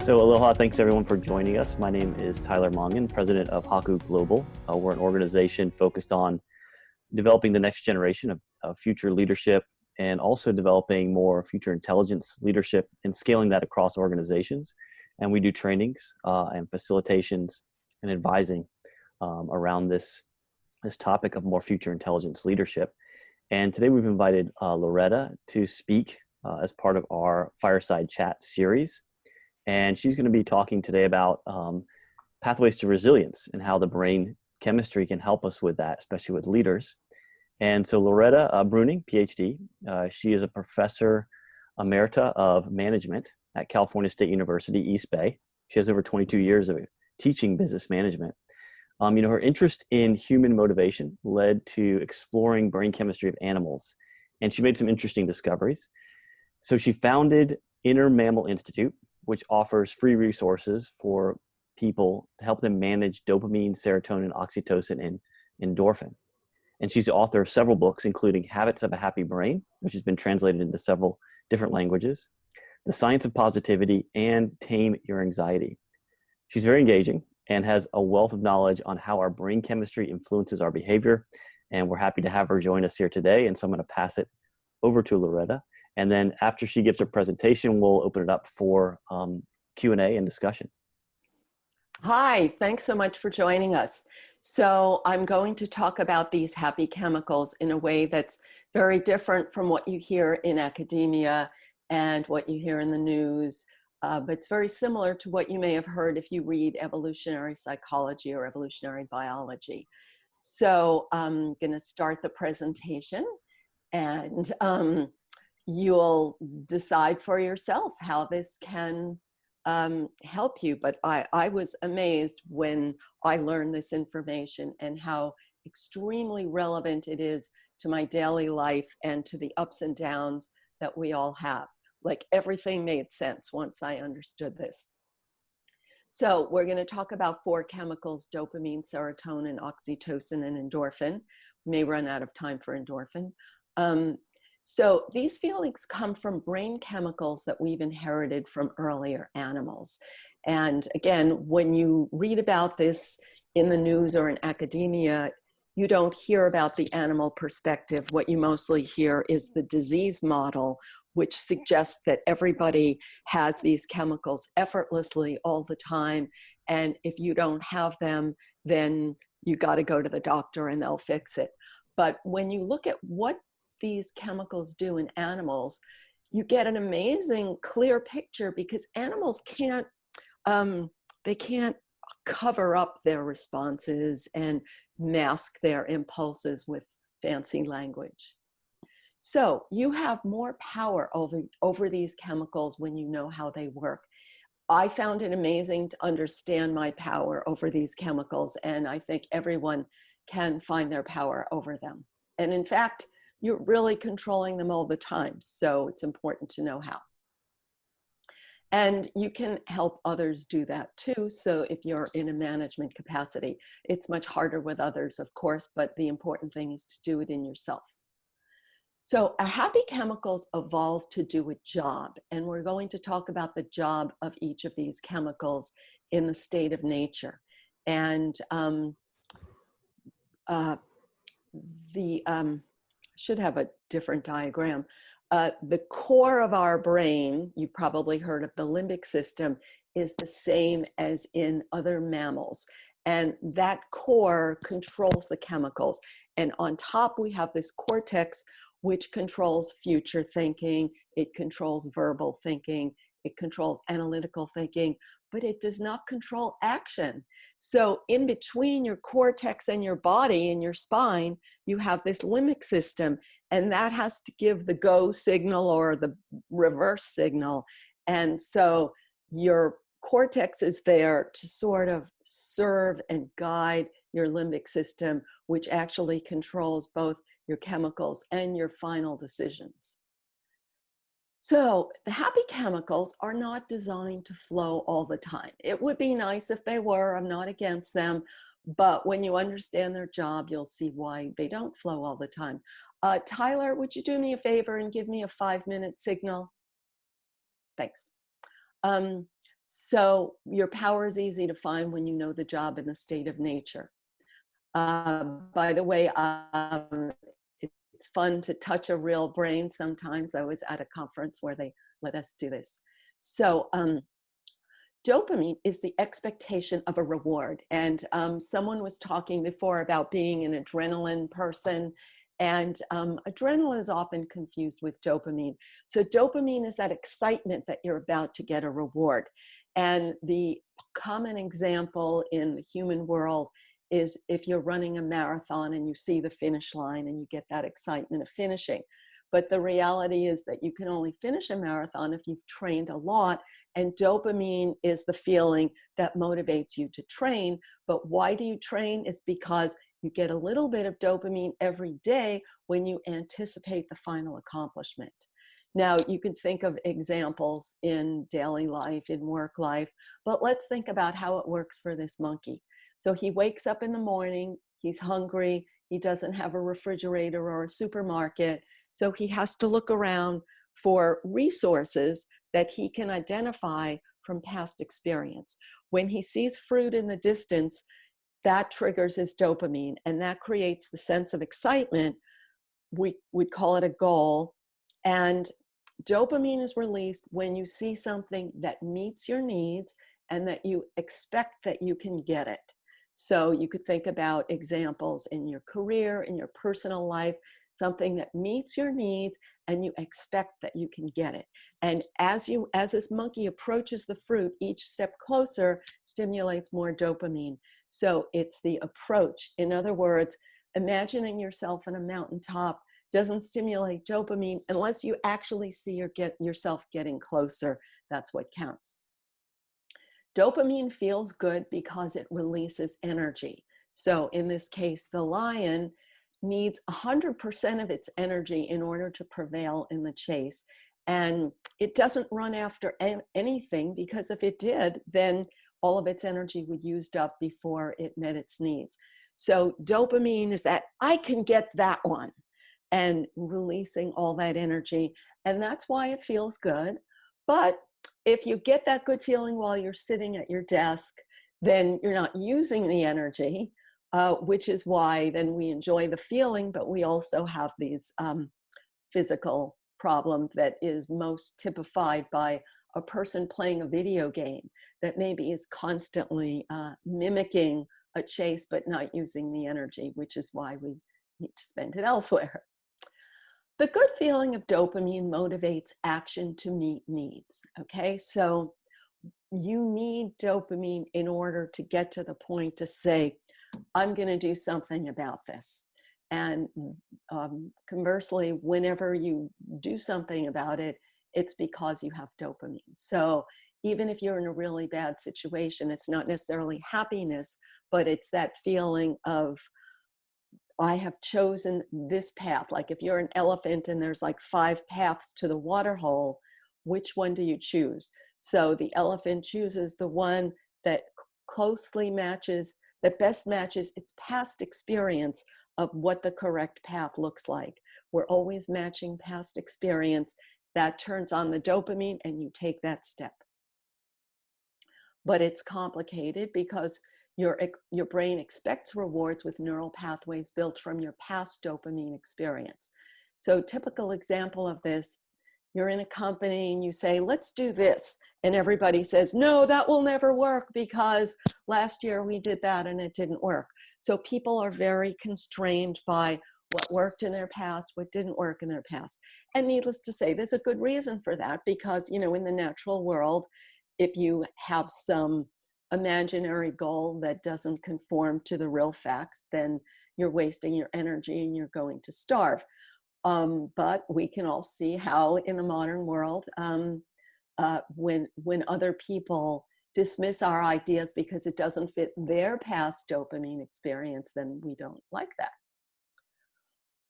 So aloha, thanks everyone for joining us. My name is Tyler Mongan, president of Haku Global. We're an organization focused on developing the next generation of future leadership and also developing more future intelligence leadership and scaling that across organizations. And we do trainings and facilitations and advising around this topic of more future intelligence leadership. And today we've invited Loretta to speak as part of our Fireside Chat series. And she's going to be talking today about pathways to resilience and how the brain chemistry can help us with that, especially with leaders. And so Loretta Bruning Phd, she is a professor emerita of management at California State University, East Bay. She has over 22 years of teaching business management. Her interest in human motivation led to exploring brain chemistry of animals, and she made some interesting discoveries. So she founded Inner Mammal Institute, which offers free resources for people to help them manage dopamine, serotonin, oxytocin, and endorphin. And she's the author of several books, including Habits of a Happy Brain, which has been translated into several different languages, The Science of Positivity, and Tame Your Anxiety. She's very engaging and has a wealth of knowledge on how our brain chemistry influences our behavior. And we're happy to have her join us here today. And so I'm going to pass it over to Loretta. And then after she gives her presentation, we'll open it up for Q&A and discussion. Hi, thanks so much for joining us. So I'm going to talk about these happy chemicals in a way that's very different from what you hear in academia and what you hear in the news, but it's very similar to what you may have heard if you read evolutionary psychology or evolutionary biology. So I'm going to start the presentation, and you'll decide for yourself how this can help you. But I was amazed when I learned this information and how extremely relevant it is to my daily life and to the ups and downs that we all have. Like, everything made sense once I understood this. So we're going to talk about 4 chemicals: dopamine, serotonin, oxytocin, and endorphin. We may run out of time for endorphin. So these feelings come from brain chemicals that we've inherited from earlier animals. And again, when you read about this in the news or in academia, you don't hear about the animal perspective. What you mostly hear is the disease model, which suggests that everybody has these chemicals effortlessly all the time. And if you don't have them, then you got to go to the doctor and they'll fix it. But when you look at what these chemicals do in animals, you get an amazing clear picture, because animals can't cover up their responses and mask their impulses with fancy language. So you have more power over these chemicals when you know how they work. I found it amazing to understand my power over these chemicals, and I think everyone can find their power over them. And in fact, you're really controlling them all the time, so it's important to know how. And you can help others do that too. So if you're in a management capacity, it's much harder with others, of course, but the important thing is to do it in yourself. So our happy chemicals evolved to do a job, and we're going to talk about the job of each of these chemicals in the state of nature. And should have a different diagram. The core of our brain, you've probably heard of the limbic system, is the same as in other mammals. And that core controls the chemicals. And on top, we have this cortex, which controls future thinking. It controls verbal thinking. It controls analytical thinking, but it does not control action. So in between your cortex and your body and your spine, you have this limbic system, and that has to give the go signal or the reverse signal. And so your cortex is there to sort of serve and guide your limbic system, which actually controls both your chemicals and your final decisions. So the happy chemicals are not designed to flow all the time. It would be nice if they were. I'm not against them. But when you understand their job, you'll see why they don't flow all the time. Tyler, would you do me a favor and give me a 5-minute signal? Thanks. So your power is easy to find when you know the job and the state of nature. By the way, it's fun to touch a real brain sometimes. I was at a conference where they let us do this. So dopamine is the expectation of a reward. And someone was talking before about being an adrenaline person. And adrenaline is often confused with dopamine. So dopamine is that excitement that you're about to get a reward. And the common example in the human world is if you're running a marathon and you see the finish line and you get that excitement of finishing. But the reality is that you can only finish a marathon if you've trained a lot, and dopamine is the feeling that motivates you to train. But why do you train? It's because you get a little bit of dopamine every day when you anticipate the final accomplishment. Now, you can think of examples in daily life, in work life, but let's think about how it works for this monkey. So he wakes up in the morning, he's hungry, he doesn't have a refrigerator or a supermarket, so he has to look around for resources that he can identify from past experience. When he sees fruit in the distance, that triggers his dopamine, and that creates the sense of excitement. We'd call it a goal. And dopamine is released when you see something that meets your needs and that you expect that you can get it. So you could think about examples in your career, in your personal life, something that meets your needs and you expect that you can get it. And as this monkey approaches the fruit, each step closer stimulates more dopamine. So it's the approach. In other words, imagining yourself on a mountaintop doesn't stimulate dopamine unless you actually see yourself getting closer. That's what counts. Dopamine feels good because it releases energy. So in this case, the lion needs 100% of its energy in order to prevail in the chase. And it doesn't run after anything, because if it did, then all of its energy would used up before it met its needs. So dopamine is that I can get that one, and releasing all that energy. And that's why it feels good. But if you get that good feeling while you're sitting at your desk, then you're not using the energy, which is why then we enjoy the feeling, but we also have these physical problem that is most typified by a person playing a video game that maybe is constantly mimicking a chase but not using the energy, which is why we need to spend it elsewhere. The good feeling of dopamine motivates action to meet needs, okay? So you need dopamine in order to get to the point to say, I'm going to do something about this. And conversely, whenever you do something about it, it's because you have dopamine. So even if you're in a really bad situation, it's not necessarily happiness, but it's that feeling of, I have chosen this path. Like if you're an elephant and there's like 5 paths to the water hole, which one do you choose? So the elephant chooses the one that closely matches, that best matches its past experience of what the correct path looks like. We're always matching past experience. That turns on the dopamine and you take that step. But it's complicated because your brain expects rewards with neural pathways built from your past dopamine experience. So typical example of this, you're in a company and you say, let's do this. And everybody says, no, that will never work because last year we did that and it didn't work. So people are very constrained by what worked in their past, what didn't work in their past. And needless to say, there's a good reason for that because, you know, in the natural world, if you have some imaginary goal that doesn't conform to the real facts, then you're wasting your energy and you're going to starve. But we can all see how in the modern world, when other people dismiss our ideas because it doesn't fit their past dopamine experience, then we don't like that.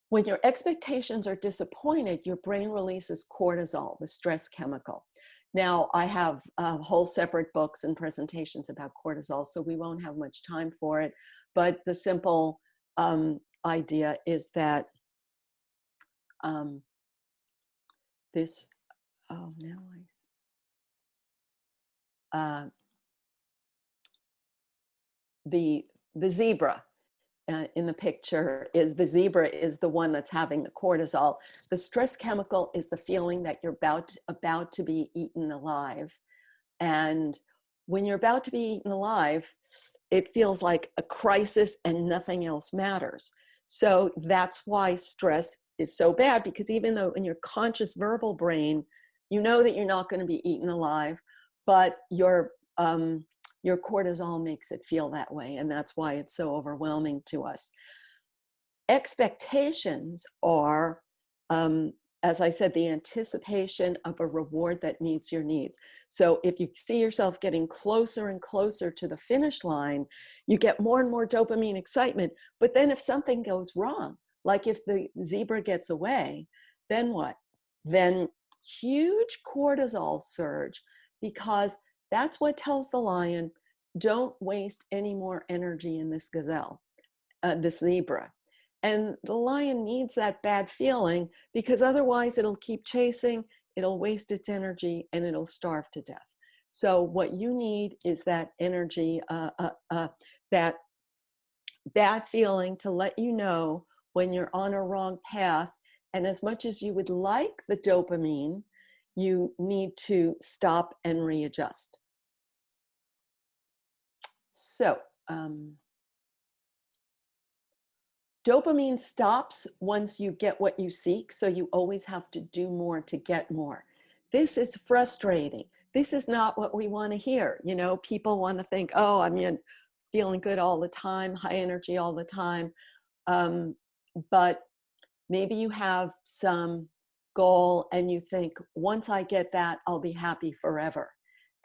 When your expectations are disappointed, your brain releases cortisol, the stress chemical. Now, I have whole separate books and presentations about cortisol, so we won't have much time for it. But the simple idea is that uh, the zebra in the picture is the zebra is the one that's having the cortisol. The stress chemical is the feeling that you're about to be eaten alive. And when you're about to be eaten alive, it feels like a crisis and nothing else matters. So that's why stress is so bad, because even though in your conscious verbal brain, you know that you're not going to be eaten alive, but your cortisol makes it feel that way. And that's why it's so overwhelming to us. Expectations are, as I said, the anticipation of a reward that meets your needs. So if you see yourself getting closer and closer to the finish line, you get more and more dopamine excitement. But then if something goes wrong, like if the zebra gets away, then what? Then huge cortisol surge, because that's what tells the lion, don't waste any more energy in this gazelle, this zebra. And the lion needs that bad feeling, because otherwise it'll keep chasing, it'll waste its energy, and it'll starve to death. So what you need is that energy, that bad feeling to let you know when you're on a wrong path. And as much as you would like the dopamine, you need to stop and readjust. So, dopamine stops once you get what you seek, so you always have to do more to get more. This is frustrating. This is not what we want to hear. You know, people want to think, oh, I'm feeling good all the time, high energy all the time. But maybe you have some goal and you think, once I get that, I'll be happy forever.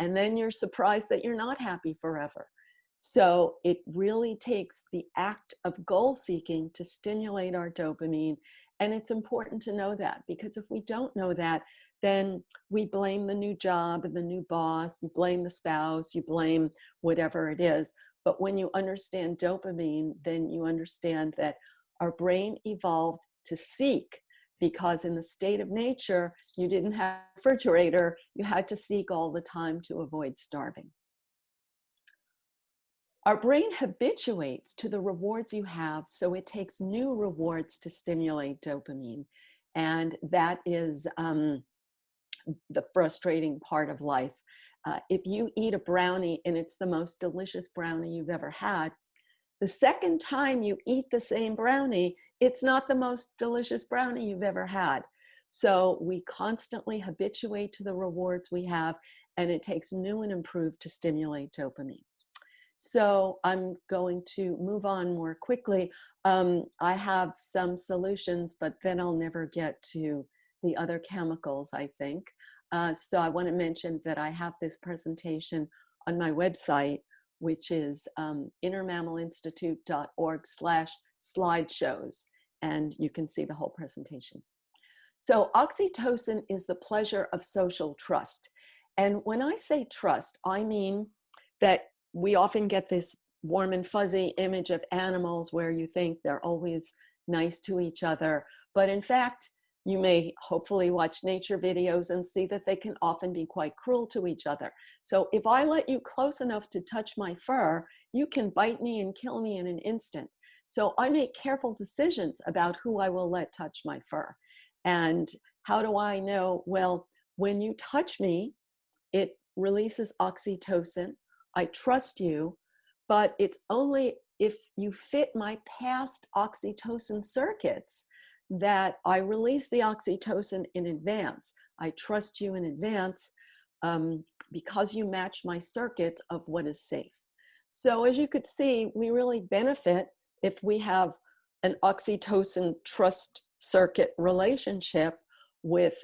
And then you're surprised that you're not happy forever. So it really takes the act of goal seeking to stimulate our dopamine. And it's important to know that, because if we don't know that, then we blame the new job and the new boss, you blame the spouse, you blame whatever it is. But when you understand dopamine, then you understand that our brain evolved to seek, because in the state of nature, you didn't have a refrigerator, you had to seek all the time to avoid starving. Our brain habituates to the rewards you have, so it takes new rewards to stimulate dopamine. And that is the frustrating part of life. If you eat a brownie and it's the most delicious brownie you've ever had, the second time you eat the same brownie, it's not the most delicious brownie you've ever had. So we constantly habituate to the rewards we have, and it takes new and improved to stimulate dopamine. So I'm going to move on more quickly. I have some solutions, but then I'll never get to the other chemicals, I think. So I want to mention that I have this presentation on my website, which is innermammalinstitute.org/slideshows, and you can see the whole presentation. So oxytocin is the pleasure of social trust. And when I say trust, I mean that we often get this warm and fuzzy image of animals where you think they're always nice to each other. But in fact, you may hopefully watch nature videos and see that they can often be quite cruel to each other. So if I let you close enough to touch my fur, you can bite me and kill me in an instant. So I make careful decisions about who I will let touch my fur. And how do I know? Well, when you touch me, it releases oxytocin. I trust you, but it's only if you fit my past oxytocin circuits that I release the oxytocin in advance. I trust you in advance because you match my circuits of what is safe. So as you could see, we really benefit if we have an oxytocin trust circuit relationship with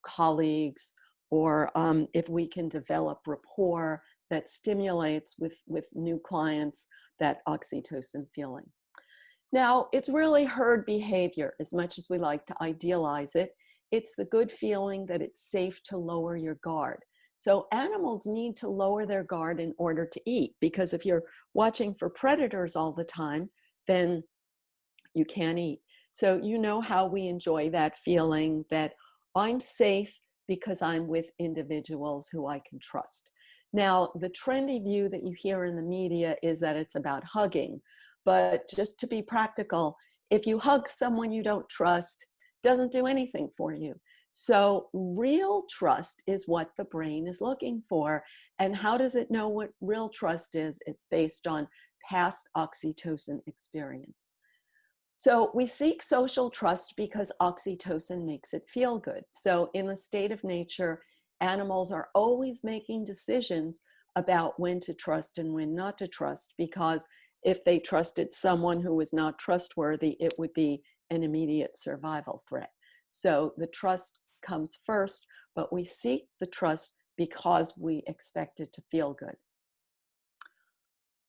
colleagues, or if we can develop rapport that stimulates with new clients that oxytocin feeling. Now, it's really herd behavior. As much as we like to idealize it, it's the good feeling that it's safe to lower your guard. So animals need to lower their guard in order to eat, because if you're watching for predators all the time, then you can't eat. So you know how we enjoy that feeling that I'm safe because I'm with individuals who I can trust. Now, the trendy view that you hear in the media is that it's about hugging. But just to be practical, if you hug someone you don't trust, it doesn't do anything for you. So real trust is what the brain is looking for. And how does it know what real trust is? It's based on past oxytocin experience. So we seek social trust because oxytocin makes it feel good. So in the state of nature, animals are always making decisions about when to trust and when not to trust, because if they trusted someone who was not trustworthy, it would be an immediate survival threat. So the trust comes first, but we seek the trust because we expect it to feel good.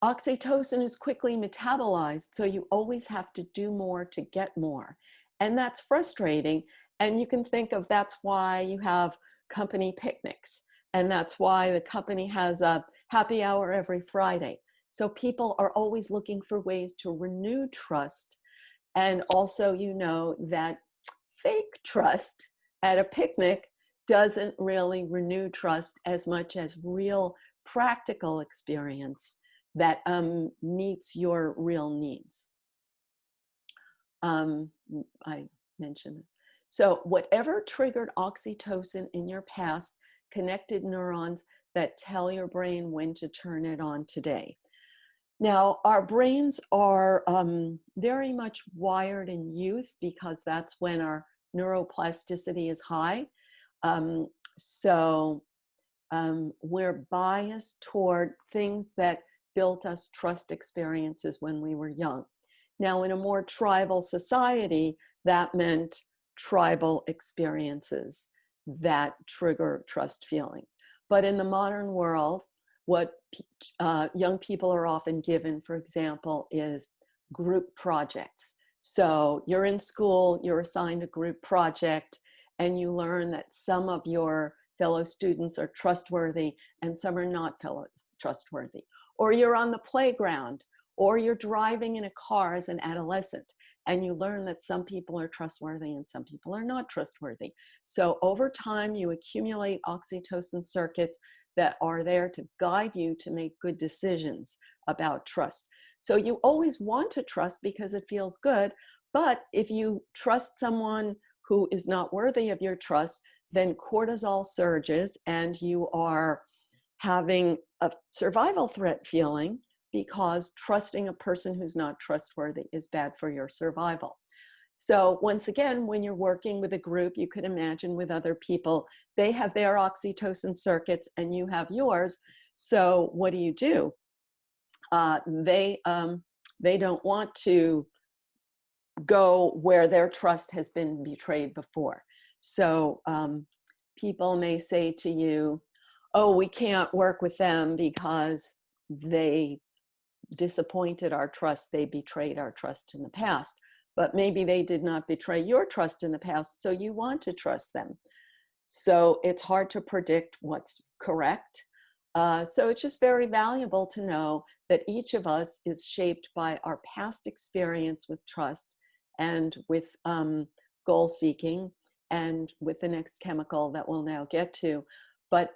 Oxytocin is quickly metabolized, so you always have to do more to get more. And that's frustrating. And you can think of that's why you have company picnics. And that's why the company has a happy hour every Friday. So people are always looking for ways to renew trust. And also, you know that fake trust at a picnic doesn't really renew trust as much as real practical experience that meets your real needs. I mentioned it. So whatever triggered oxytocin in your past connected neurons that tell your brain when to turn it on today. Now, our brains are very much wired in youth because that's when our neuroplasticity is high. So we're biased toward things that built us trust experiences when we were young. Now, in a more tribal society, that meant tribal experiences that trigger trust feelings. But in the modern world, what young people are often given, for example, is group projects. So you're in school, you're assigned a group project, and you learn that some of your fellow students are trustworthy and some are not trustworthy. Or you're on the playground, or you're driving in a car as an adolescent, and you learn that some people are trustworthy and some people are not trustworthy. So over time, you accumulate oxytocin circuits that are there to guide you to make good decisions about trust. So you always want to trust because it feels good, but if you trust someone who is not worthy of your trust, then cortisol surges and you are having a survival threat feeling because trusting a person who's not trustworthy is bad for your survival. So once again, when you're working with a group, you could imagine with other people, they have their oxytocin circuits and you have yours. So what do? They don't want to go where their trust has been betrayed before. So people may say to you, oh, we can't work with them because they disappointed our trust, they betrayed our trust in the past. But maybe they did not betray your trust in the past, so you want to trust them. So it's hard to predict what's correct. So it's just very valuable to know that each of us is shaped by our past experience with trust and with goal seeking and with the next chemical that we'll now get to. But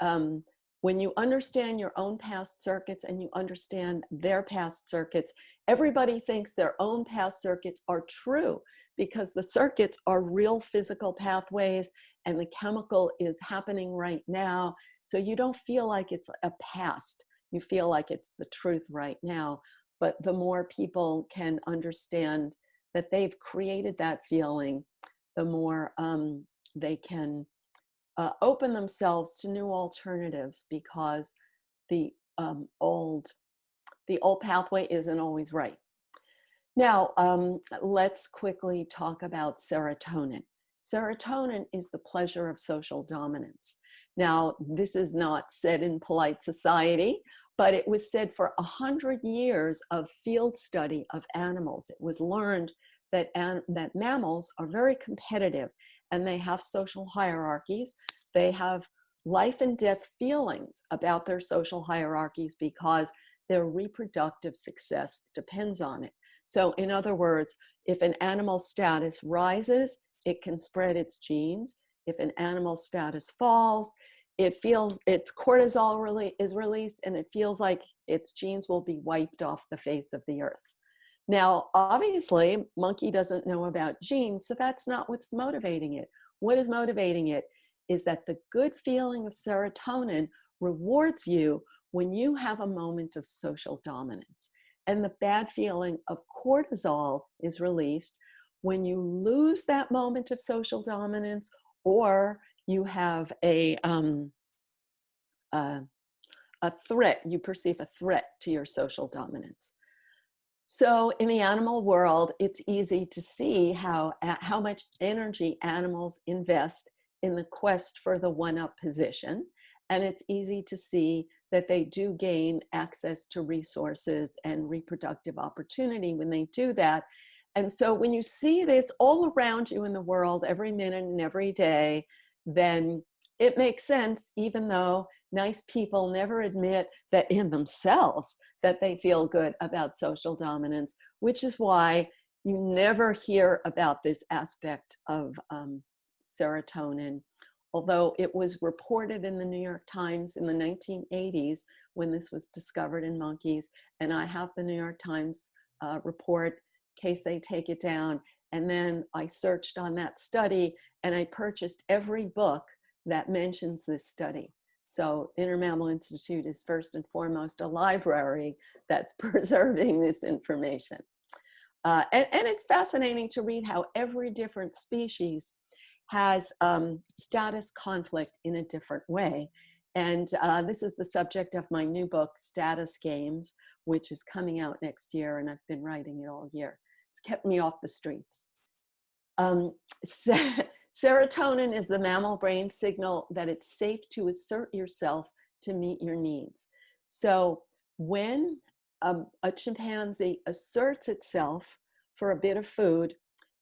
when you understand your own past circuits and you understand their past circuits, everybody thinks their own past circuits are true because the circuits are real physical pathways and the chemical is happening right now. So you don't feel like it's a past. You feel like it's the truth right now. But the more people can understand that they've created that feeling, the more they can open themselves to new alternatives because the old pathway isn't always right. Now, let's quickly talk about serotonin. Serotonin is the pleasure of social dominance. Now, this is not said in polite society, but it was said for 100 years of field study of animals. It was learned that mammals are very competitive and they have social hierarchies. They have life and death feelings about their social hierarchies because their reproductive success depends on it. So in other words, if an animal's status rises, it can spread its genes. if an animal's status falls, it feels its cortisol is released, and it feels like its genes will be wiped off the face of the earth. Now, obviously, monkey doesn't know about genes, so that's not what's motivating it. What is motivating it is that the good feeling of serotonin rewards you when you have a moment of social dominance. And the bad feeling of cortisol is released when you lose that moment of social dominance, or you have a threat, you perceive a threat to your social dominance. So in the animal world, it's easy to see how much energy animals invest in the quest for the one-up position. And it's easy to see that they do gain access to resources and reproductive opportunity when they do that. And so when you see this all around you in the world every minute and every day, then it makes sense, even though nice people never admit that in themselves that they feel good about social dominance, which is why you never hear about this aspect of serotonin. Although it was reported in the New York Times in the 1980s when this was discovered in monkeys, and I have the New York Times report in case they take it down. And then I searched on that study, and I purchased every book that mentions this study. So Mammal Institute is first and foremost a library that's preserving this information. And it's fascinating to read how every different species has status conflict in a different way. And this is the subject of my new book, Status Games, which is coming out next year, and I've been writing it all year. It's kept me off the streets. Serotonin is the mammal brain signal that it's safe to assert yourself to meet your needs. So when a chimpanzee asserts itself for a bit of food,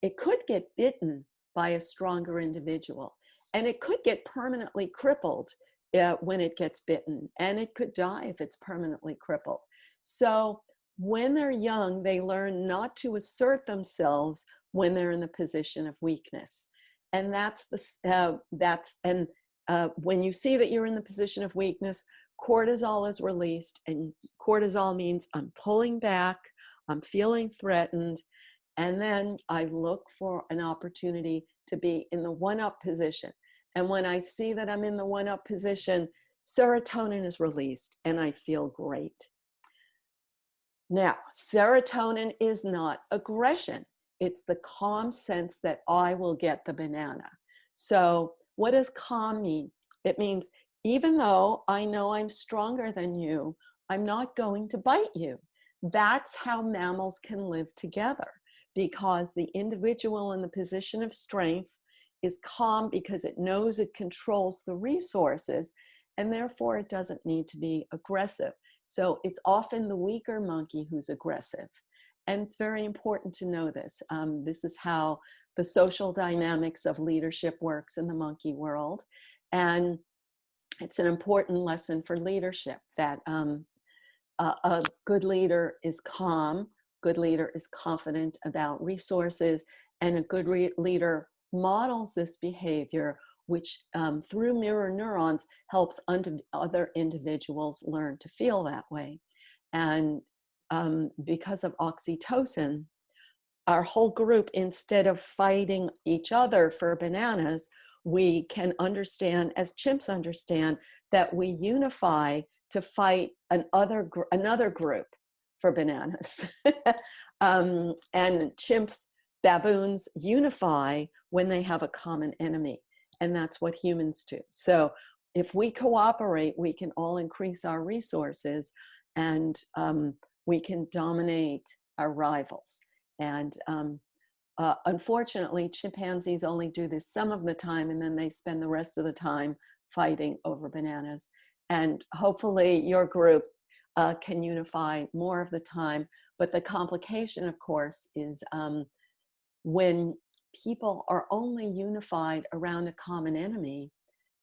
it could get bitten by a stronger individual, and it could get permanently crippled when it gets bitten, and it could die if it's permanently crippled. So when they're young, they learn not to assert themselves when they're in the position of weakness. And when you see that you're in the position of weakness, cortisol is released, and cortisol means I'm pulling back, I'm feeling threatened, and then I look for an opportunity to be in the one-up position. And when I see that I'm in the one-up position, serotonin is released, and I feel great. Now, serotonin is not aggression. It's the calm sense that I will get the banana. So what does calm mean? It means even though I know I'm stronger than you, I'm not going to bite you. That's how mammals can live together, because the individual in the position of strength is calm because it knows it controls the resources, and therefore it doesn't need to be aggressive. So it's often the weaker monkey who's aggressive. And it's very important to know this. This is how the social dynamics of leadership works in the monkey world. And it's an important lesson for leadership that a good leader is calm, good leader is confident about resources, and a good leader models this behavior, which through mirror neurons helps other individuals learn to feel that way. And because of oxytocin, our whole group, instead of fighting each other for bananas, we can understand, as chimps understand, that we unify to fight another group for bananas. And chimps, baboons unify when they have a common enemy. And that's what humans do. So if we cooperate, we can all increase our resources, and we can dominate our rivals. And unfortunately, chimpanzees only do this some of the time, and then they spend the rest of the time fighting over bananas. And hopefully your group can unify more of the time. But the complication, of course, is when people are only unified around a common enemy,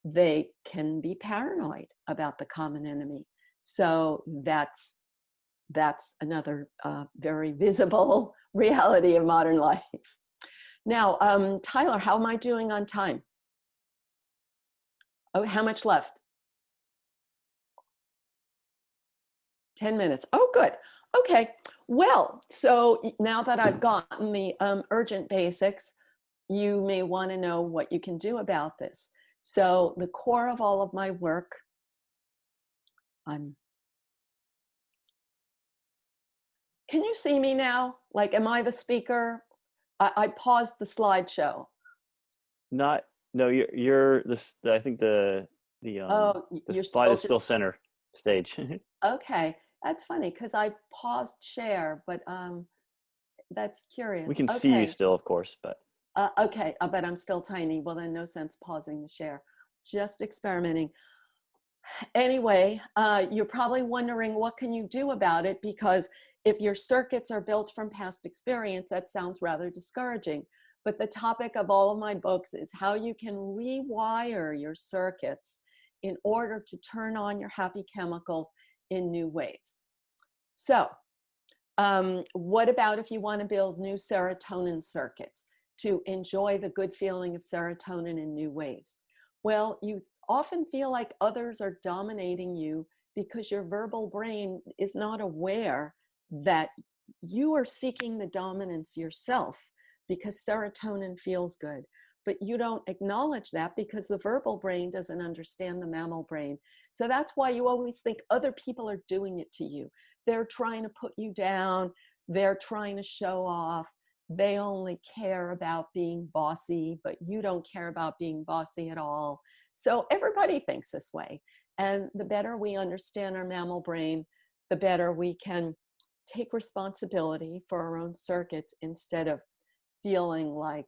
they can be paranoid about the common enemy. So that's another very visible reality of modern life. Now, Tyler, how am I doing on time? Oh, how much left? 10 minutes. Oh, good. Okay. Well, so now that I've gotten the urgent basics, you may want to know what you can do about this. So the core of all of my work, can you see me now? Like, am I the speaker? I paused the slideshow. Not, no, you're this. I think Oh, the you're slide still is still just, center stage. okay. That's funny because I paused share, but that's We curious. can see you Okay. still, of course, but Okay, but I'm still tiny. Well, then no sense pausing the share. Just experimenting. Anyway, you're probably wondering what can you do about it, because if your circuits are built from past experience, that sounds rather discouraging. But the topic of all of my books is how you can rewire your circuits in order to turn on your happy chemicals in new ways. So what about if you want to build new serotonin circuits to enjoy the good feeling of serotonin in new ways? Well, you often feel like others are dominating you because your verbal brain is not aware that you are seeking the dominance yourself because serotonin feels good. But you don't acknowledge that because the verbal brain doesn't understand the mammal brain. So that's why you always think other people are doing it to you. They're trying to put you down. They're trying to show off. They only care about being bossy, but you don't care about being bossy at all. So everybody thinks this way. And the better we understand our mammal brain, the better we can take responsibility for our own circuits instead of feeling like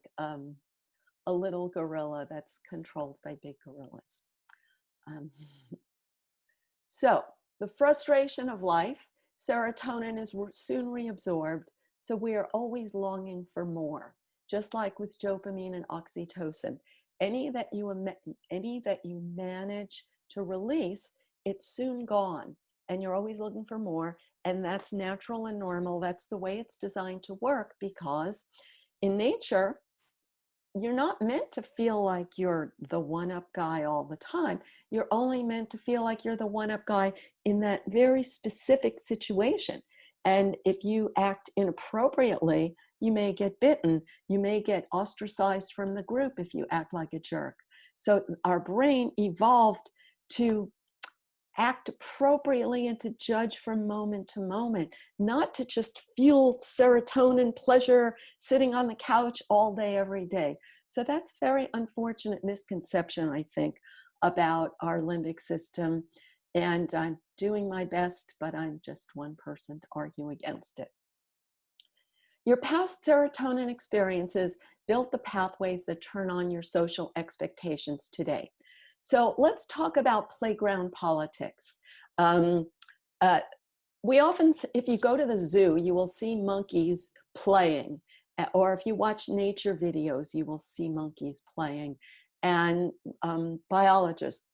a little gorilla that's controlled by big gorillas. Um, so the frustration of life, serotonin is soon reabsorbed, so we are always longing for more, just like with dopamine and oxytocin. Any that you manage to release, it's soon gone, and you're always looking for more, and that's natural and normal. That's the way it's designed to work, because in nature, you're not meant to feel like you're the one-up guy all the time. You're only meant to feel like you're the one-up guy in that very specific situation. And if you act inappropriately, you may get bitten. You may get ostracized from the group if you act like a jerk. So our brain evolved to act appropriately and to judge from moment to moment, not to just feel serotonin pleasure sitting on the couch all day, every day. So that's a very unfortunate misconception, I think, about our limbic system. And I'm doing my best, but I'm just one person to argue against it. Your past serotonin experiences built the pathways that turn on your social expectations today. So let's talk about playground politics. Um, uh, we often, if you go to the zoo, you will see monkeys playing, or if you watch nature videos, you will see monkeys playing. And biologists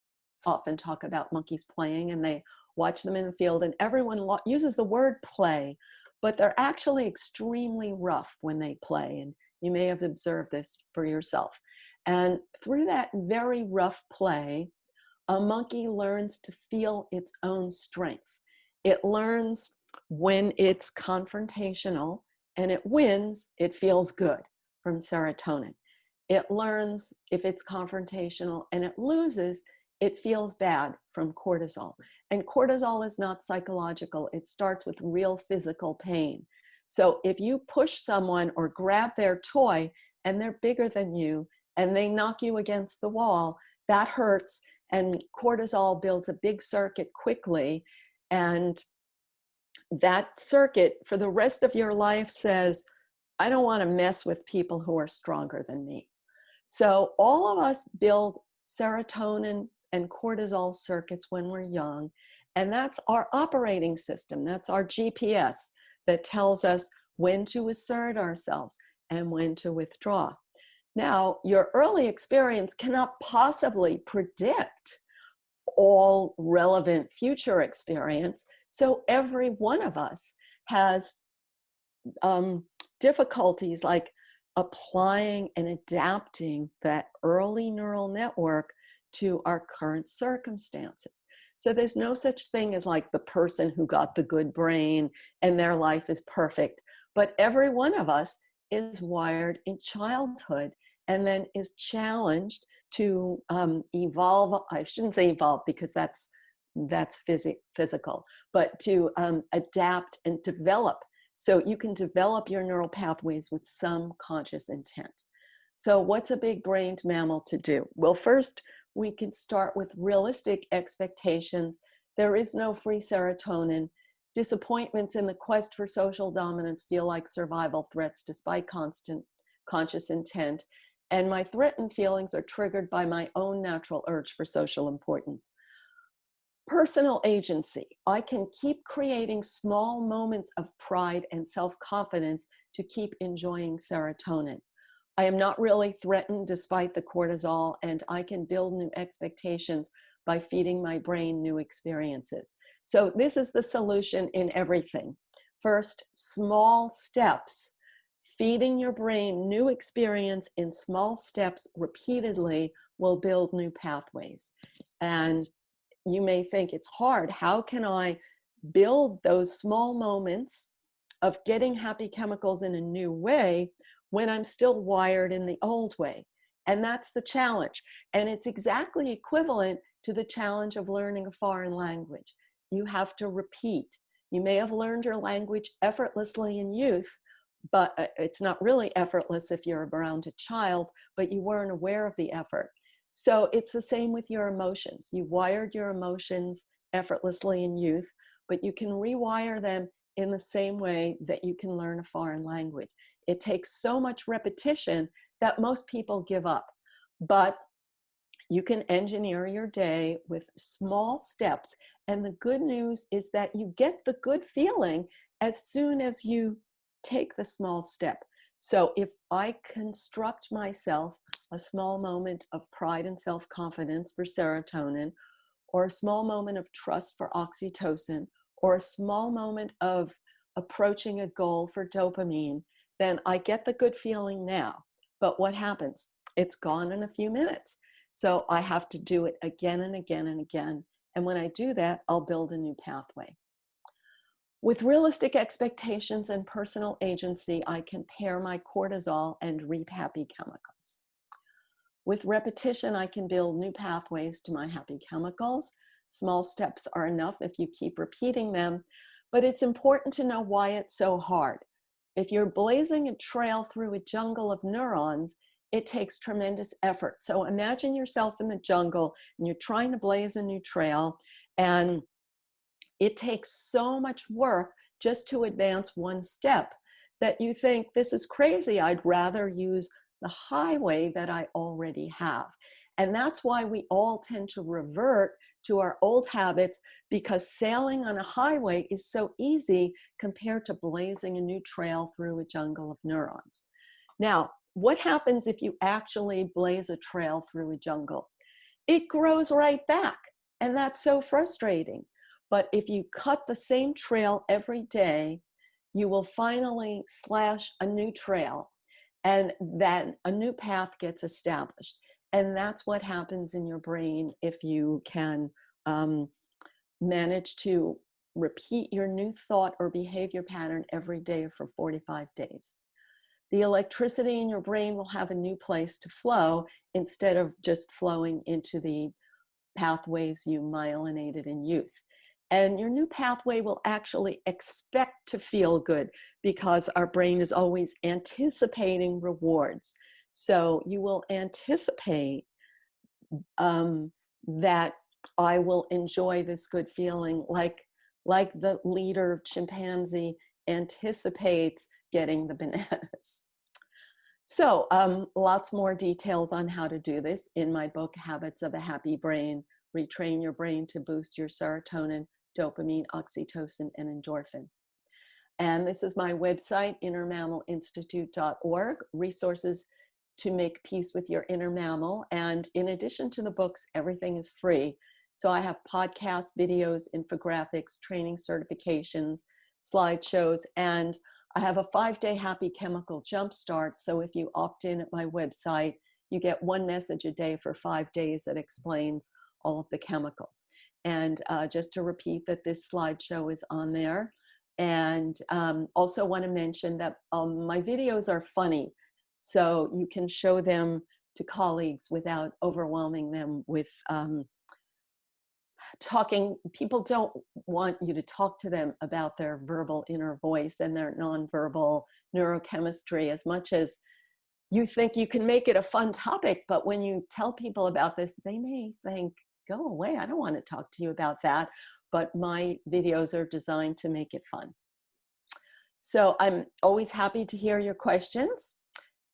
often talk about monkeys playing, and they watch them in the field, and everyone uses the word play, but they're actually extremely rough when they play. And you may have observed this for yourself. And through that very rough play, a monkey learns to feel its own strength. It learns when it's confrontational and it wins, it feels good from serotonin. It learns if it's confrontational and it loses, it feels bad from cortisol. And cortisol is not psychological. It starts with real physical pain. So if you push someone or grab their toy and they're bigger than you and they knock you against the wall, that hurts, and cortisol builds a big circuit quickly, and that circuit for the rest of your life says, I don't want to mess with people who are stronger than me. So all of us build serotonin and cortisol circuits when we're young, and that's our operating system. That's our GPS that tells us when to assert ourselves and when to withdraw. Now, your early experience cannot possibly predict all relevant future experience. So every one of us has difficulties like applying and adapting that early neural network to our current circumstances. So there's no such thing as like the person who got the good brain and their life is perfect. But every one of us is wired in childhood and then is challenged to evolve. I shouldn't say evolve because that's physical, but to adapt and develop. So you can develop your neural pathways with some conscious intent. So what's a big-brained mammal to do? Well, first, we can start with realistic expectations. There is no free serotonin. Disappointments in the quest for social dominance feel like survival threats despite constant conscious intent. And my threatened feelings are triggered by my own natural urge for social importance. Personal agency. I can keep creating small moments of pride and self-confidence to keep enjoying serotonin. I am not really threatened despite the cortisol, and I can build new expectations by feeding my brain new experiences. So this is the solution in everything. First, small steps. Feeding your brain new experience in small steps repeatedly will build new pathways. And you may think it's hard. How can I build those small moments of getting happy chemicals in a new way when I'm still wired in the old way? And that's the challenge. And it's exactly equivalent to the challenge of learning a foreign language. You have to repeat. You may have learned your language effortlessly in youth, but it's not really effortless if you're around a child, but you weren't aware of the effort. So it's the same with your emotions. You wired your emotions effortlessly in youth, but you can rewire them in the same way that you can learn a foreign language. It takes so much repetition that most people give up. But you can engineer your day with small steps. And the good news is that you get the good feeling as soon as you take the small step. So if I construct myself a small moment of pride and self-confidence for serotonin, or a small moment of trust for oxytocin, or a small moment of approaching a goal for dopamine, then I get the good feeling now. But what happens? It's gone in a few minutes. So I have to do it again and again and again. And when I do that, I'll build a new pathway. With realistic expectations and personal agency, I can pair my cortisol and reap happy chemicals. With repetition, I can build new pathways to my happy chemicals. Small steps are enough if you keep repeating them, but it's important to know why it's so hard. If you're blazing a trail through a jungle of neurons, it takes tremendous effort. So imagine yourself in the jungle and you're trying to blaze a new trail, and it takes so much work just to advance one step that you think, this is crazy. I'd rather use the highway that I already have. And that's why we all tend to revert to our old habits, because sailing on a highway is so easy compared to blazing a new trail through a jungle of neurons. Now, what happens if you actually blaze a trail through a jungle? It grows right back, and that's so frustrating. But if you cut the same trail every day, you will finally slash a new trail, and then a new path gets established. And that's what happens in your brain if you can manage to repeat your new thought or behavior pattern every day for 45 days. The electricity in your brain will have a new place to flow instead of just flowing into the pathways you myelinated in youth. And your new pathway will actually expect to feel good because our brain is always anticipating rewards. So you will anticipate that I will enjoy this good feeling, like the leader chimpanzee anticipates getting the bananas. So lots more details on how to do this in my book, Habits of a Happy Brain. Retrain your brain to boost your serotonin, dopamine, oxytocin, and endorphin. And this is my website, innermammalinstitute.org, resources to make peace with your inner mammal. And in addition to the books, everything is free. So I have podcasts, videos, infographics, training certifications, slideshows, and I have a 5-day happy chemical jumpstart. So if you opt in at my website, you get one message a day for 5 days that explains all of the chemicals. And just to repeat that this slideshow is on there. And also want to mention that my videos are funny, so you can show them to colleagues without overwhelming them with talking. People don't want you to talk to them about their verbal inner voice and their nonverbal neurochemistry as much as you think you can make it a fun topic. But when you tell people about this, they may think, go away, I don't want to talk to you about that. But my videos are designed to make it fun. So I'm always happy to hear your questions.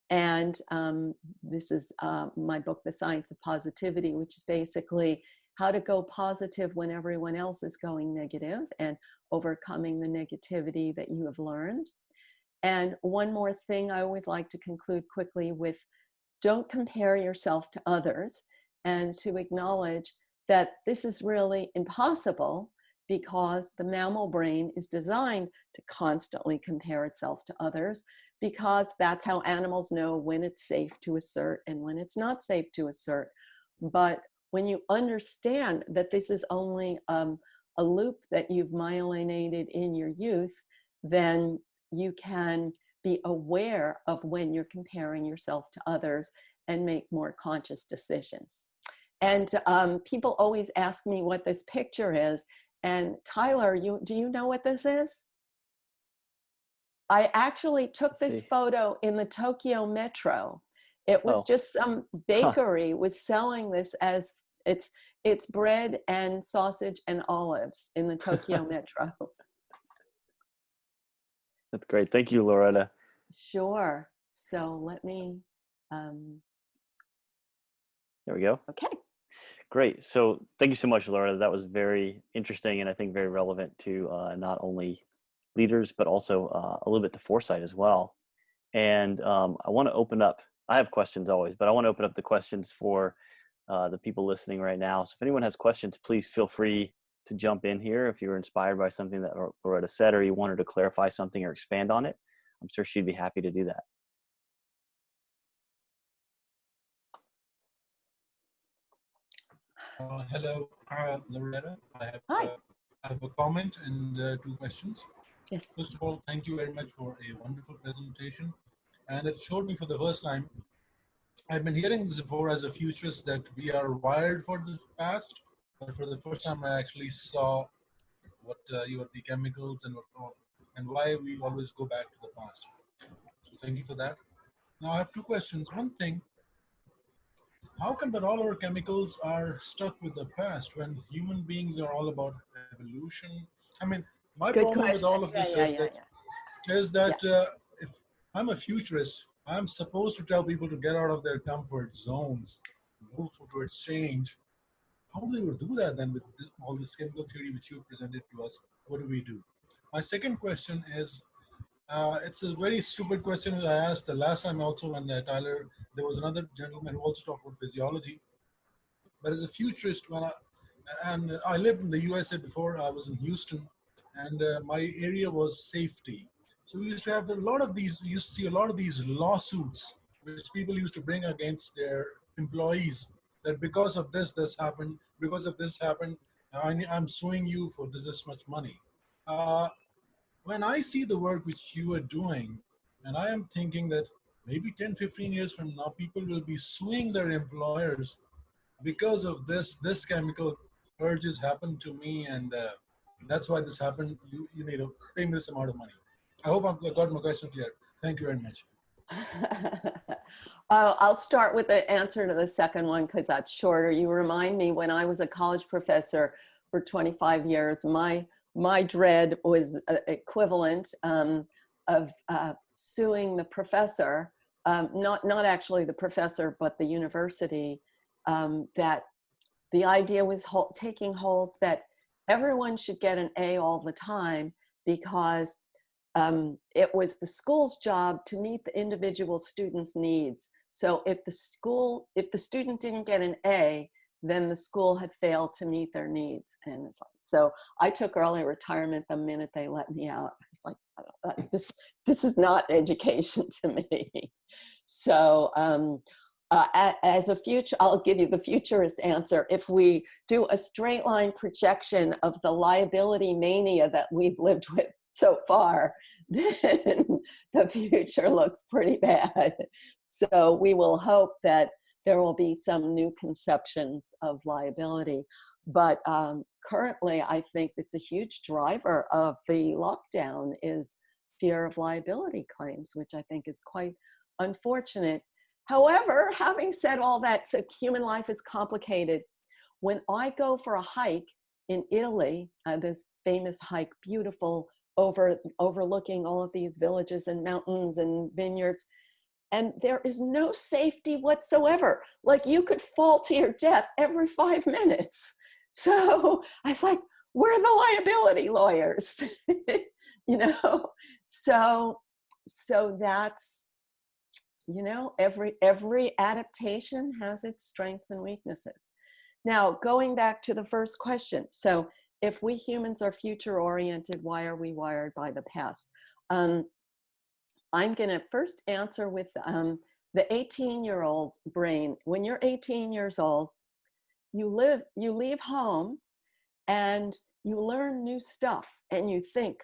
And this is my book, The Science of Positivity, which is basically how to go positive when everyone else is going negative and overcoming the negativity that you have learned. And one more thing I always like to conclude quickly with: don't compare yourself to others, and to acknowledge that this is really impossible because the mammal brain is designed to constantly compare itself to others, because that's how animals know when it's safe to assert and when it's not safe to assert. But when you understand that this is only a loop that you've myelinated in your youth, then you can be aware of when you're comparing yourself to others and make more conscious decisions. And people always ask me what this picture is. And Tyler, do you know what this is? I actually took this photo in the Tokyo Metro. It was just some bakery was selling this as it's bread and sausage and olives in the Tokyo Metro. That's great. Thank you, Loretta. Sure. So let me. There we go. Okay. Great. So thank you so much, Loretta. That was very interesting and I think very relevant to not only leaders, but also a little bit to foresight as well. And I want to open up, I have questions always, but I want to open up the questions for the people listening right now. So if anyone has questions, please feel free to jump in here. If you were inspired by something that Loretta said, or you wanted to clarify something or expand on it, I'm sure she'd be happy to do that. Hello, Loretta. Hi. I have a comment and 2 questions. Yes. First of all, thank you very much for a wonderful presentation. And it showed me for the first time, I've been hearing this before as a futurist, that we are wired for the past, but for the first time I actually saw what the chemicals and why we always go back to the past. So thank you for that. Now I have 2 questions. One thing, how come that all our chemicals are stuck with the past when human beings are all about evolution? I mean, my Good problem with question. all of this is that if I'm a futurist, I'm supposed to tell people to get out of their comfort zones, move towards change. How do you do that then with all this chemical theory which you presented to us? What do we do? My second question is, it's a very stupid question that I asked the last time also when Tyler, there was another gentleman who also talked about physiology. But as a futurist, and I lived in the USA before, I was in Houston, and my area was safety. So we used to have a lot of these, you used to see a lot of these lawsuits which people used to bring against their employees, that because of this happened, because of this happened, I'm suing you for this much money. When I see the work which you are doing, and I am thinking that maybe 10, 15 years from now, people will be suing their employers because of this chemical urges happened to me, and that's why this happened. You need to pay me this amount of money. I hope I've got my question clear. Thank you very much. I'll start with the answer to the second one because that's shorter. You remind me, when I was a college professor for 25 years, my dread was equivalent of suing the professor, not actually the professor, but the university, that the idea was taking hold that everyone should get an A all the time, because it was the school's job to meet the individual student's needs. So if the student didn't get an A, then the school had failed to meet their needs. And it's like, so I took early retirement the minute they let me out. It's like, this is not education to me. So as a future, I'll give you the futurist answer. If we do a straight line projection of the liability mania that we've lived with so far, then the future looks pretty bad. So we will hope that there will be some new conceptions of liability. But currently, I think it's a huge driver of the lockdown is fear of liability claims, which I think is quite unfortunate. However, having said all that, so human life is complicated. When I go for a hike in Italy, this famous hike, beautiful, overlooking all of these villages and mountains and vineyards, and there is no safety whatsoever. Like you could fall to your death every 5 minutes. So I was like, where are the liability lawyers? You know, so that's, you know, every adaptation has its strengths and weaknesses. Now, going back to the first question. So if we humans are future oriented, why are we wired by the past? I'm going to first answer with the 18-year-old brain. When you're 18 years old, you leave home and you learn new stuff and you think,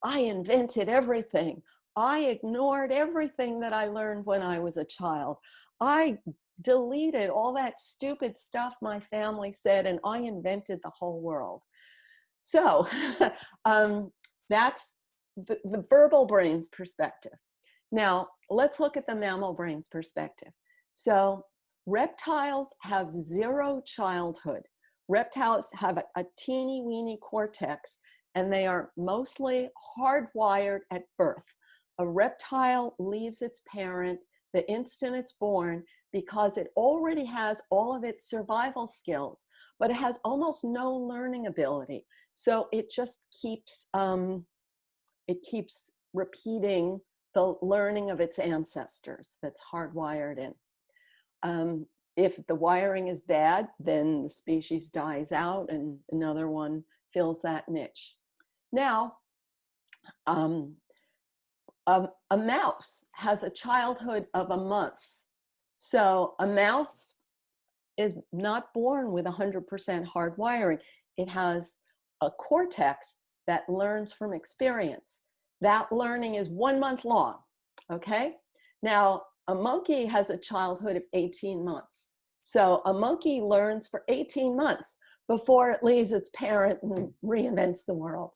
I invented everything. I ignored everything that I learned when I was a child. I deleted all that stupid stuff my family said, and I invented the whole world. So that's the verbal brain's perspective. Now, let's look at the mammal brain's perspective. So reptiles have zero childhood. Reptiles have a teeny weeny cortex, and they are mostly hardwired at birth. A reptile leaves its parent the instant it's born because it already has all of its survival skills, but it has almost no learning ability. So it just keeps repeating the learning of its ancestors that's hardwired in. If the wiring is bad, then the species dies out and another one fills that niche. Now, a mouse has a childhood of a month. So a mouse is not born with 100% hard wiring. It has a cortex that learns from experience. That learning is 1 month long, okay? Now, a monkey has a childhood of 18 months. So a monkey learns for 18 months before it leaves its parent and reinvents the world.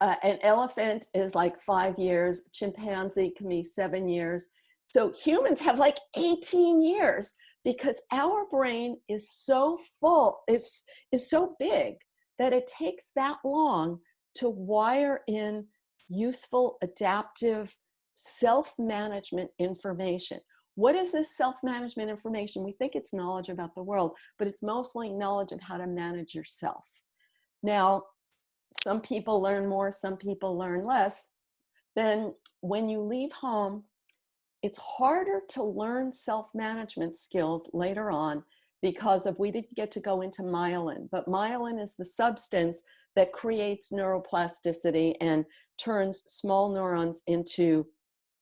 An elephant is like 5 years, chimpanzee can be 7 years. So humans have like 18 years because our brain is so full, is so big that it takes that long to wire in useful, adaptive, self-management information. What is this self-management information? We think it's knowledge about the world, but it's mostly knowledge of how to manage yourself. Now, some people learn more, some people learn less. Then when you leave home, it's harder to learn self-management skills later on because we didn't get to go into myelin, but myelin is the substance that creates neuroplasticity and turns small neurons into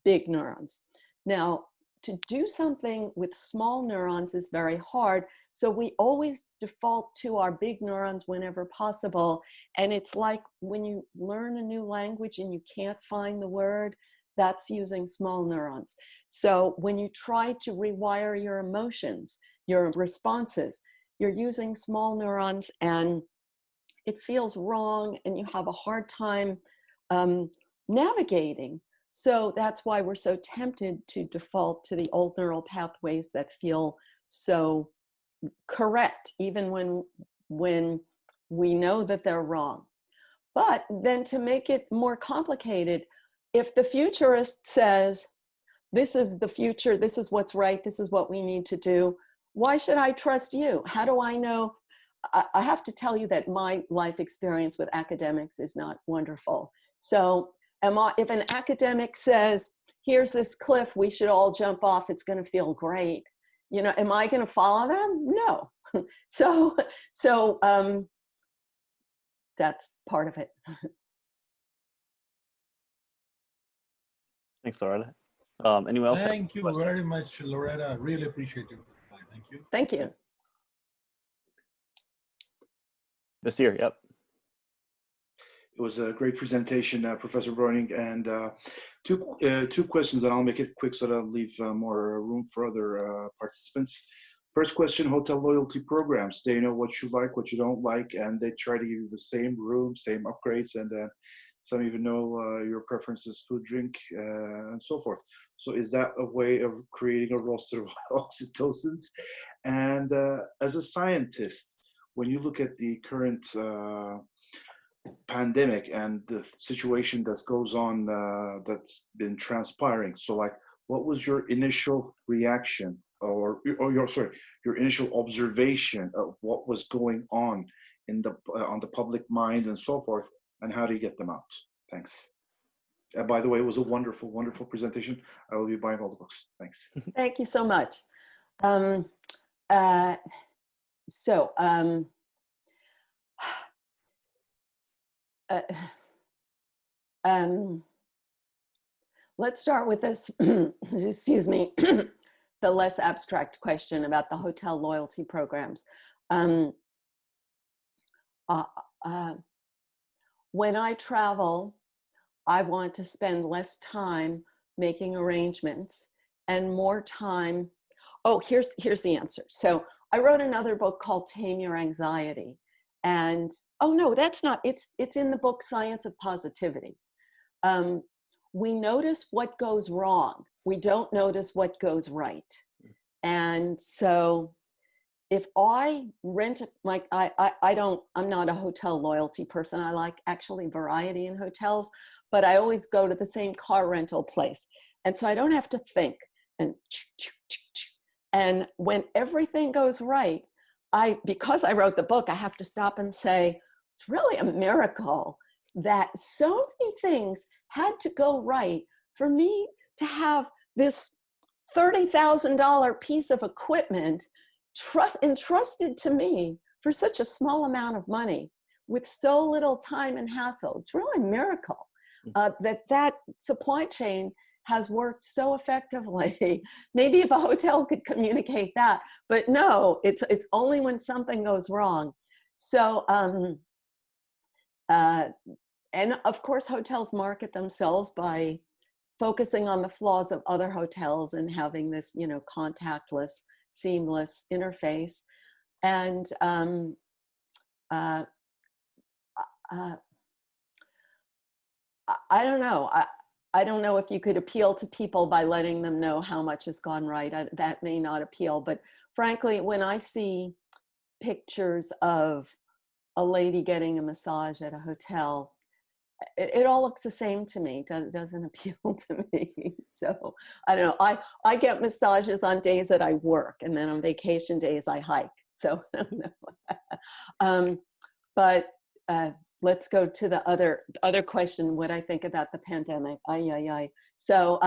big neurons. Now, to do something with small neurons is very hard, so we always default to our big neurons whenever possible. And it's like when you learn a new language and you can't find the word, that's using small neurons. So when you try to rewire your emotions, your responses, you're using small neurons and it feels wrong and you have a hard time navigating. So that's why we're so tempted to default to the old neural pathways that feel so correct, even when we know that they're wrong. But then to make it more complicated, if the futurist says, this is the future, this is what's right, this is what we need to do, why should I trust you? How do I know? I have to tell you that my life experience with academics is not wonderful. So if an academic says, here's this cliff, we should all jump off, it's going to feel great. You know, am I going to follow them? No. So that's part of it. Thanks, Loretta. Anyone else? Thank you very much, Loretta. Really appreciate your reply. Thank you. Thank you. Nasir, yep. It was a great presentation, Professor Breuning, and two questions, and I'll make it quick so that I'll leave more room for other participants. First question, hotel loyalty programs. They know what you like, what you don't like, and they try to give you the same room, same upgrades, and some even know your preferences, food, drink, and so forth. So is that a way of creating a roster of oxytocins? And as a scientist, when you look at the current pandemic and the situation that goes on that's been transpiring, so like, what was your initial reaction or your initial observation of what was going on in the on the public mind and so forth, and how do you get them out? Thanks. By the way, it was a wonderful, wonderful presentation. I will be buying all the books. Thanks. Thank you so much. Let's start with this, excuse me, the less abstract question about the hotel loyalty programs. When I travel, I want to spend less time making arrangements and more time. Oh, here's the answer. So I wrote another book called Tame Your Anxiety. And, oh no, that's not, it's in the book Science of Positivity. We notice what goes wrong. We don't notice what goes right. And so if I rent, like I'm not a hotel loyalty person. I like actually variety in hotels, but I always go to the same car rental place. And so I don't have to think. And when everything goes right, because I wrote the book, I have to stop and say, it's really a miracle that so many things had to go right for me to have this $30,000 piece of equipment entrusted to me for such a small amount of money with so little time and hassle. It's really a miracle that supply chain has worked so effectively. Maybe if a hotel could communicate that, but no, it's only when something goes wrong. So, and of course, hotels market themselves by focusing on the flaws of other hotels and having this, contactless, seamless interface. And I don't know. I don't know if you could appeal to people by letting them know how much has gone right. That may not appeal. But frankly, when I see pictures of a lady getting a massage at a hotel, it all looks the same to me. It doesn't appeal to me. So I don't know. I get massages on days that I work, and then on vacation days I hike. So I don't know. But let's go to the other question, what I think about the pandemic. So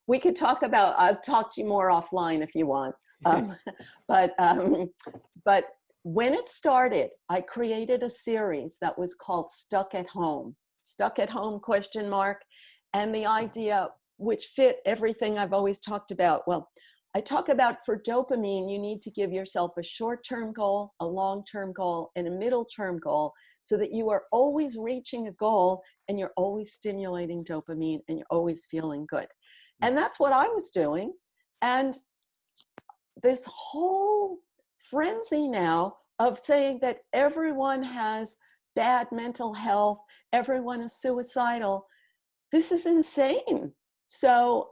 we could talk about, I'll talk to you more offline if you want. But when it started, I created a series that was called Stuck at Home, question mark. And the idea, which fit everything I've always talked about. Well, I talk about for dopamine, you need to give yourself a short-term goal, a long-term goal, and a middle-term goal, so that you are always reaching a goal and you're always stimulating dopamine and you're always feeling good. And that's what I was doing. And this whole frenzy now of saying that everyone has bad mental health, everyone is suicidal, this is insane. So,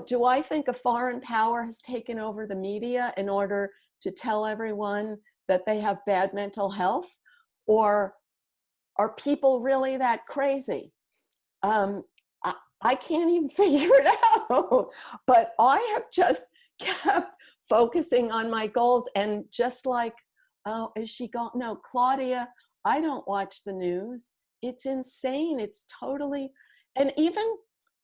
do I think a foreign power has taken over the media in order to tell everyone that they have bad mental health? Or are people really that crazy? I can't even figure it out. But I have just kept focusing on my goals. And just like, oh, is she gone? No, Claudia, I don't watch the news. It's insane. It's totally, and even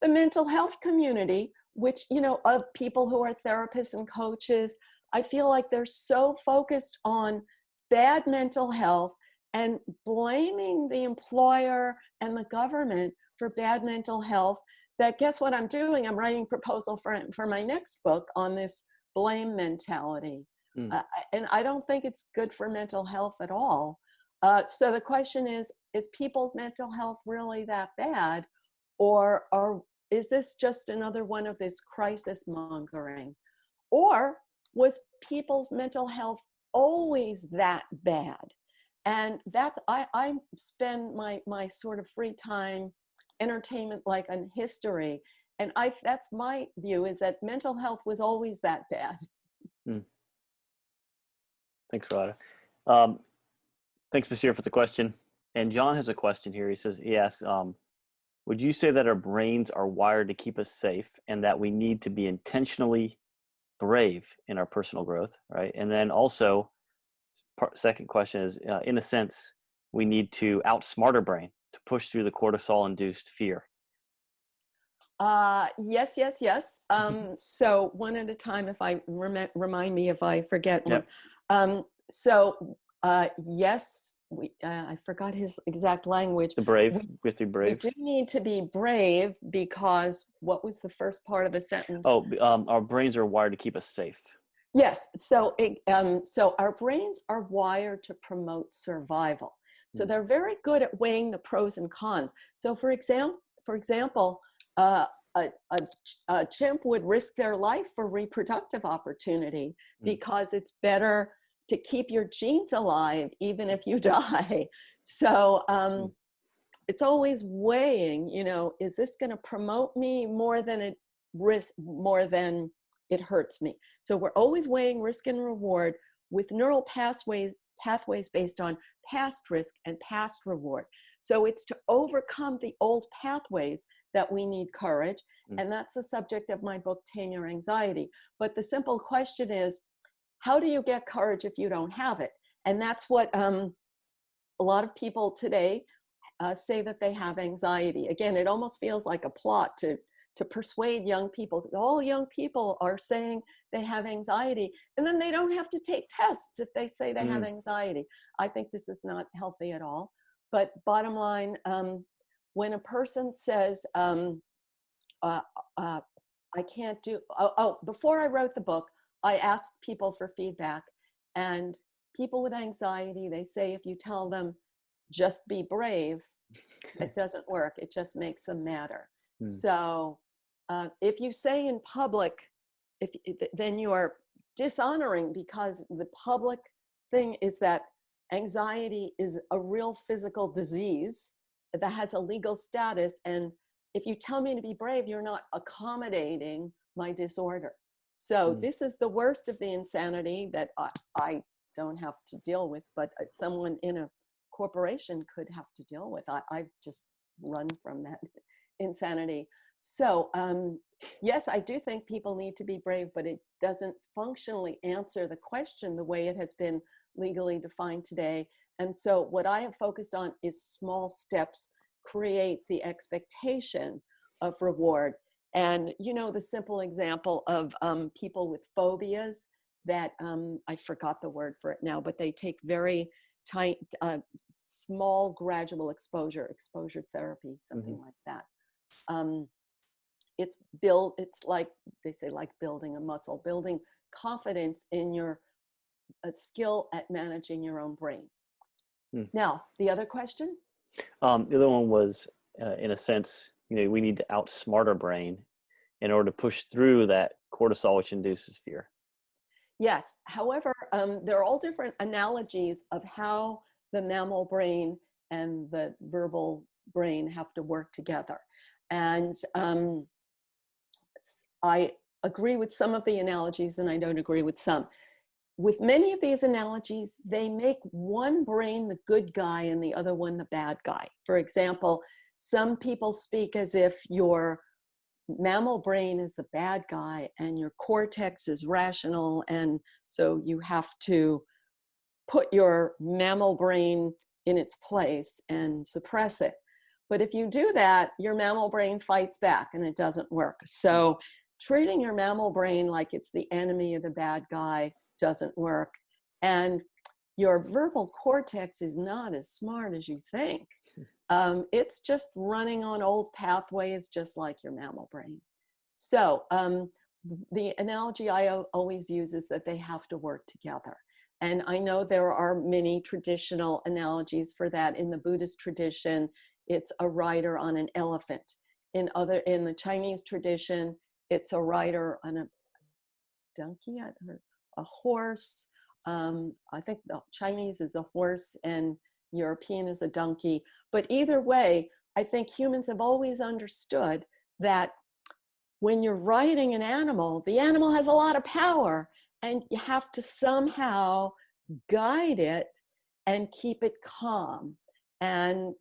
the mental health community, which, of people who are therapists and coaches, I feel like they're so focused on bad mental health and blaming the employer and the government for bad mental health that guess what I'm doing? I'm writing proposal for my next book on this blame mentality. And I don't think it's good for mental health at all. So the question is people's mental health really that bad? Or is this just another one of this crisis mongering? Or was people's mental health always that bad? And that's, I spend my sort of free time entertainment like on history. And that's my view, is that mental health was always that bad. Thanks, Rada. Thanks, Basir, for the question. And John has a question here. He asks, would you say that our brains are wired to keep us safe and that we need to be intentionally brave in our personal growth, right? And then also, second question is, in a sense, we need to outsmart our brain to push through the cortisol-induced fear. Yes. So one at a time, if I remind me if I forget one. Yep. Yes, I forgot his exact language. The brave, we have to be brave. We do need to be brave because what was the first part of the sentence? Oh, our brains are wired to keep us safe. Yes. So our brains are wired to promote survival. So they're very good at weighing the pros and cons. So for example, a chimp would risk their life for reproductive opportunity because it's better to keep your genes alive even if you die. So it's always weighing, is this going to promote me more than it hurts me? So we're always weighing risk and reward with neural pathways based on past risk and past reward. So it's to overcome the old pathways that we need courage. And that's the subject of my book, Tame Your Anxiety. But the simple question is, how do you get courage if you don't have it? And that's what a lot of people today say, that they have anxiety. Again, it almost feels like a plot to persuade young people. All young people are saying they have anxiety, and then they don't have to take tests if they say they have anxiety. I think this is not healthy at all. But bottom line, when a person says, I can't do, before I wrote the book, I asked people for feedback, and people with anxiety, they say if you tell them just be brave, it doesn't work. It just makes them madder. So if you say in public, then you are dishonoring, because the public thing is that anxiety is a real physical disease that has a legal status. And if you tell me to be brave, you're not accommodating my disorder. So this is the worst of the insanity that I don't have to deal with, but someone in a corporation could have to deal with. I've just run from that insanity. So yes, I do think people need to be brave, but it doesn't functionally answer the question the way it has been legally defined today. And so what I have focused on is small steps create the expectation of reward. And the simple example of people with phobias that, I forgot the word for it now, but they take very tight, small gradual exposure therapy, something like that. It's like they say, like building a muscle, building confidence in your skill at managing your own brain. Now, the other question? The other one was, in a sense, we need to outsmart our brain in order to push through that cortisol, which induces fear. Yes. However, there are all different analogies of how the mammal brain and the verbal brain have to work together. And I agree with some of the analogies, and I don't agree with some. With many of these analogies, they make one brain the good guy and the other one the bad guy. For example, some people speak as if your mammal brain is the bad guy and your cortex is rational, and so you have to put your mammal brain in its place and suppress it. But if you do that, your mammal brain fights back and it doesn't work. So treating your mammal brain like it's the enemy of the bad guy doesn't work. And your verbal cortex is not as smart as you think. It's just running on old pathways, just like your mammal brain. So the analogy I always use is that they have to work together. And I know there are many traditional analogies for that. In the Buddhist tradition, it's a rider on an elephant. In the Chinese tradition, it's a rider on a donkey, a horse. I think the Chinese is a horse and European is a donkey. But either way, I think humans have always understood that when you're riding an animal, the animal has a lot of power and you have to somehow guide it and keep it calm. And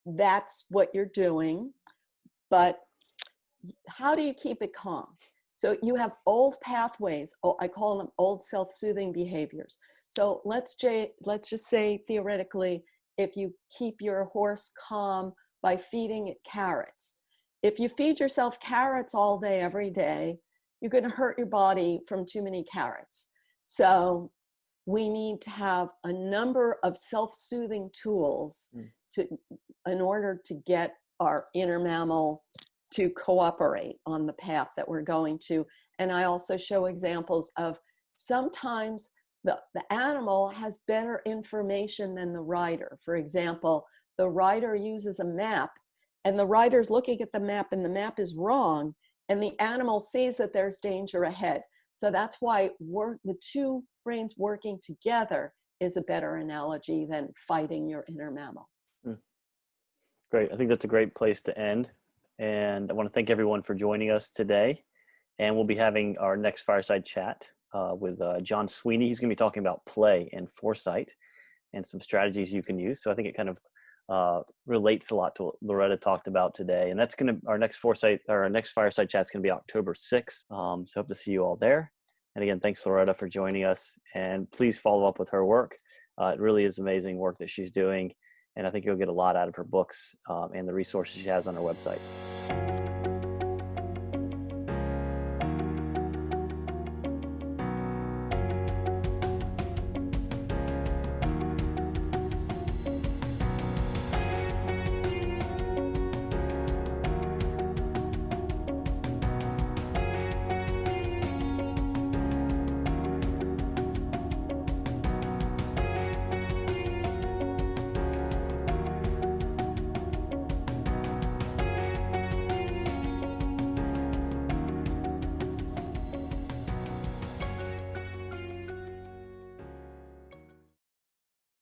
that's what you're doing. But how do you keep it calm? So you have old pathways. Oh, I call them old self-soothing behaviors. So let's just say theoretically, if you keep your horse calm by feeding it carrots. If you feed yourself carrots all day, every day, you're going to hurt your body from too many carrots. So we need to have a number of self-soothing tools in order to get our inner mammal to cooperate on the path that we're going to. And I also show examples of sometimes the animal has better information than the rider. For example, the rider uses a map and the rider's looking at the map and the map is wrong and the animal sees that there's danger ahead. So that's why the two brains working together is a better analogy than fighting your inner mammal. Great. I think that's a great place to end. And I want to thank everyone for joining us today. And we'll be having our next Fireside Chat with John Sweeney. He's going to be talking about play and foresight and some strategies you can use. So I think it kind of relates a lot to what Loretta talked about today. And that's going to, our next Fireside Chat is going to be October 6th. So hope to see you all there. And again, thanks Loretta for joining us. And please follow up with her work. It really is amazing work that she's doing. And I think you'll get a lot out of her books and the resources she has on her website.